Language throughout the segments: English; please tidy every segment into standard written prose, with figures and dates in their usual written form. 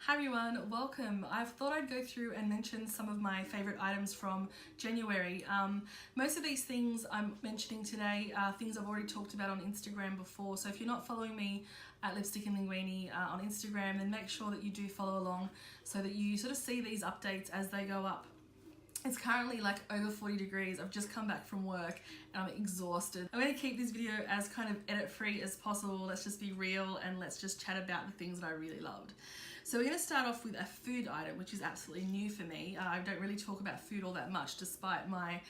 Hi everyone, welcome. I thought I'd go through and mention some of my favourite items from January. Most of these things I'm mentioning today are things I've already talked about on Instagram before, so if you're not following me at lipsticknlinguine on Instagram, then make sure that you do follow along so that you sort of see these updates as they go up. It's currently like over 40 degrees. I've just come back from work and I'm exhausted. I'm going to keep this video as kind of edit free as possible. Let's just be real and let's just chat about the things that I really loved. So we're going to start off with a food item, which is absolutely new for me. I don't really talk about food all that much despite my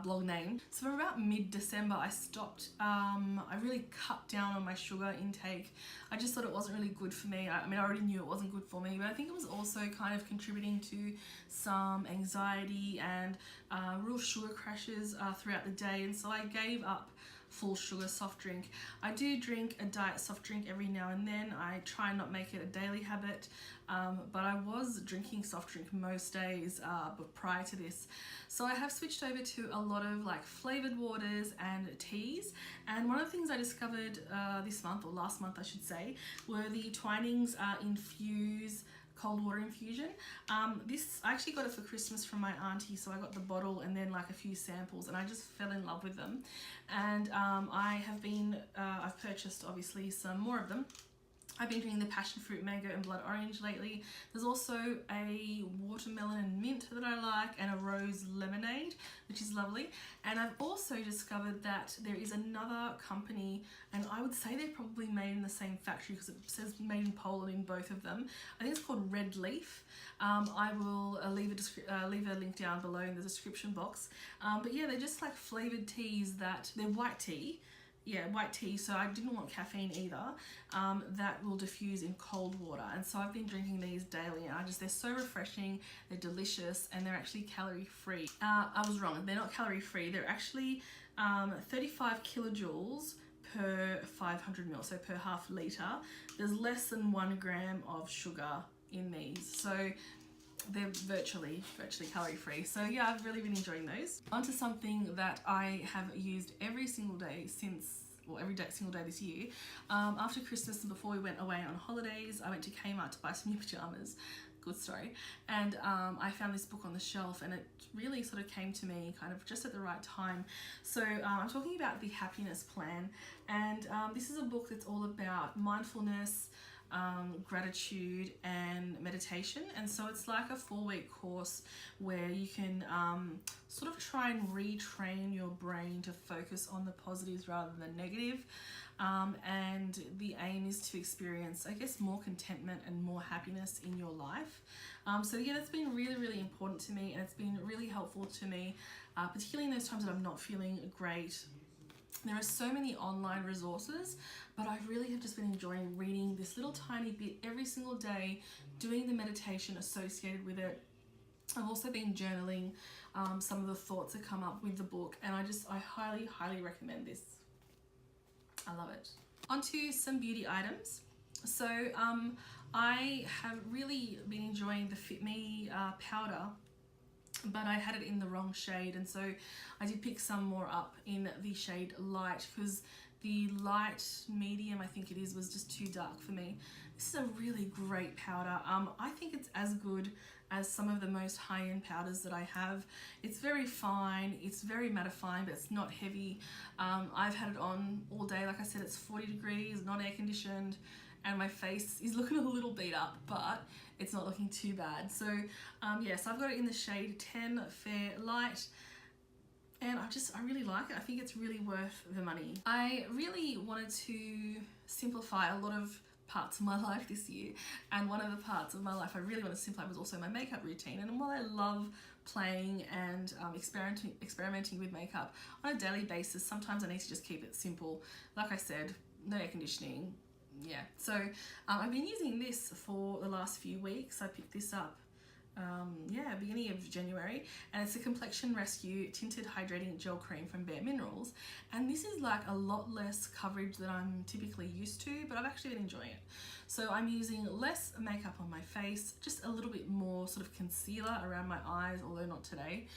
blog name. So from about mid-December I stopped, I really cut down on my sugar intake. I just thought it wasn't really good for me. I mean, I already knew it wasn't good for me, but I think it was also kind of contributing to some anxiety and real sugar crashes throughout the day, and so I gave up full sugar soft drink. I do drink a diet soft drink every now and then. I try and not make it a daily habit, but I was drinking soft drink most days but prior to this. So I have switched over to a lot of like flavored waters and teas, and one of the things I discovered this month, or last month I should say, were the Twinings Infuse cold water infusion. This, I actually got it for Christmas from my auntie, so I got the bottle and then like a few samples and I just fell in love with them. And I've purchased obviously some more of them. I've been drinking the passion fruit mango and blood orange lately. There's also a watermelon and mint that I like, and a rose lemonade, which is lovely. And I've also discovered that there is another company, and I would say they're probably made in the same factory because it says made in Poland in both of them. I think it's called Red Leaf. I will leave a link down below in the description box. But yeah, they're just like flavored teas that, they're white tea. Yeah, white tea, so I didn't want caffeine either, that will diffuse in cold water, and so I've been drinking these daily, and they're so refreshing, they're delicious, and they're actually calorie free. I was wrong, they're not calorie free, they're actually 35 kilojoules per 500 ml, so per half litre. There's less than 1 gram of sugar in these, so they're virtually calorie free. So yeah, I've really been enjoying those. On to something that I have used every single day since, well, single day this year. After Christmas and before we went away on holidays, I went to Kmart to buy some new pajamas. Good story. And I found this book on the shelf, and it really sort of came to me kind of just at the right time. So I'm talking about The Happiness Plan, and this is a book that's all about mindfulness, gratitude and meditation, and so it's like a 4-week course where you can sort of try and retrain your brain to focus on the positives rather than negative, and the aim is to experience, I guess, more contentment and more happiness in your life. So yeah, that's been really important to me, and it's been really helpful to me, particularly in those times that I'm not feeling great. There are so many online resources, but I really have just been enjoying reading this little tiny bit every single day, doing the meditation associated with it. I've also been journaling some of the thoughts that come up with the book, and I highly recommend this. I love it. On to some beauty items. So I have really been enjoying the Fit Me powder, but I had it in the wrong shade, and so I did pick some more up in the shade light because the light medium, I think it is, was just too dark for me. This is a really great powder. I think it's as good as some of the most high-end powders that I have. It's very fine, it's very mattifying, but it's not heavy. I've had it on all day. Like I said, it's 40 degrees, not air conditioned, and my face is looking a little beat up, but it's not looking too bad. So yes, I've got it in the shade 10 Fair Light, and I really like it. I think it's really worth the money. I really wanted to simplify a lot of parts of my life this year, and one of the parts of my life I really want to simplify was also my makeup routine. And while I love playing and experimenting with makeup on a daily basis, sometimes I need to just keep it simple. Like I said, no air conditioning. Yeah, so I've been using this for the last few weeks. I picked this up beginning of January, and it's a Complexion Rescue Tinted Hydrating Gel Cream from Bare Minerals, and this is like a lot less coverage than I'm typically used to, but I've actually been enjoying it. So I'm using less makeup on my face, just a little bit more sort of concealer around my eyes, although not today,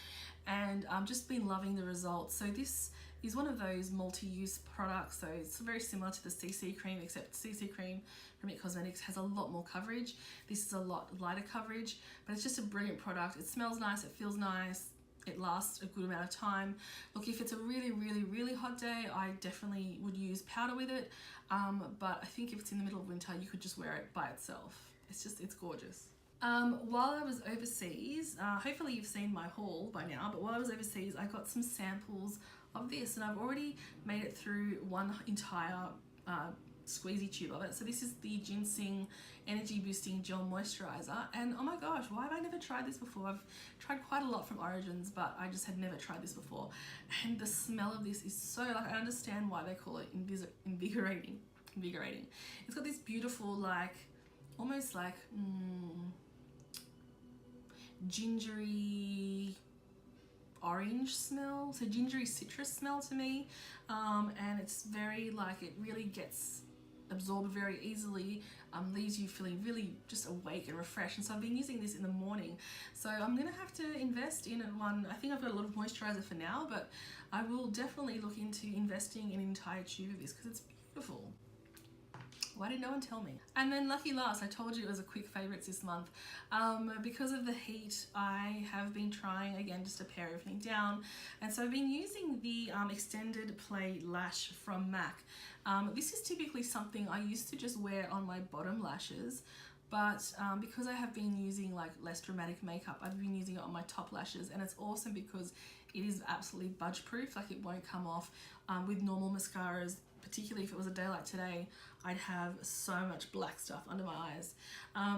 and I've just been loving the results. So this is one of those multi-use products. So it's very similar to the CC cream, except CC cream from It Cosmetics has a lot more coverage. This is a lot lighter coverage, but it's just a brilliant product. It smells nice, it feels nice, it lasts a good amount of time. Look, if it's a really hot day, I definitely would use powder with it, but I think if it's in the middle of winter, you could just wear it by itself. It's gorgeous. While I was overseas, hopefully you've seen my haul by now, but while I was overseas, I got some samples of this, and I've already made it through one entire squeezy tube of it. So this is the Ginseng Energy Boosting Gel Moisturizer, and oh my gosh, why have I never tried this before? I've tried quite a lot from Origins, but I just had never tried this before, and the smell of this is so, like, I understand why they call it invigorating. It's got this beautiful, like, almost like gingery orange smell, so gingery citrus smell to me, and it's very, like, it really gets absorbed very easily, leaves you feeling really just awake and refreshed. And so I've been using this in the morning, so I'm gonna have to invest in one. I think I've got a lot of moisturizer for now, but I will definitely look into investing in an entire tube of this because it's beautiful. Why did no one tell me? And then lucky last, I told you it was a quick favourites this month. Because of the heat, I have been trying, again, just to pare everything down. And so I've been using the Extended Play Lash from MAC. This is typically something I used to just wear on my bottom lashes, but because I have been using, like, less dramatic makeup, I've been using it on my top lashes, and it's awesome because it is absolutely budge proof. Like, it won't come off with normal mascaras. Particularly if it was a day like today, I'd have so much black stuff under my eyes.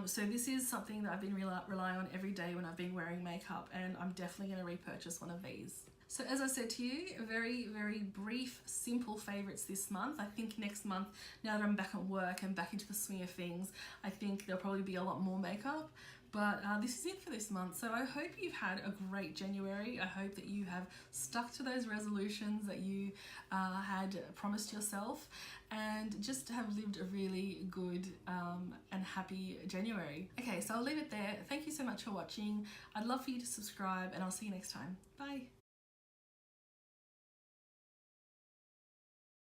So this is something that I've been relying on every day when I've been wearing makeup, and I'm definitely going to repurchase one of these. So as I said to you, very brief, simple favourites this month. I think next month, now that I'm back at work and back into the swing of things, I think there'll probably be a lot more makeup. But this is it for this month. So I hope you've had a great January. I hope that you have stuck to those resolutions that you had promised yourself, and just have lived a really good and happy January. Okay, so I'll leave it there. Thank you so much for watching. I'd love for you to subscribe, and I'll see you next time. Bye.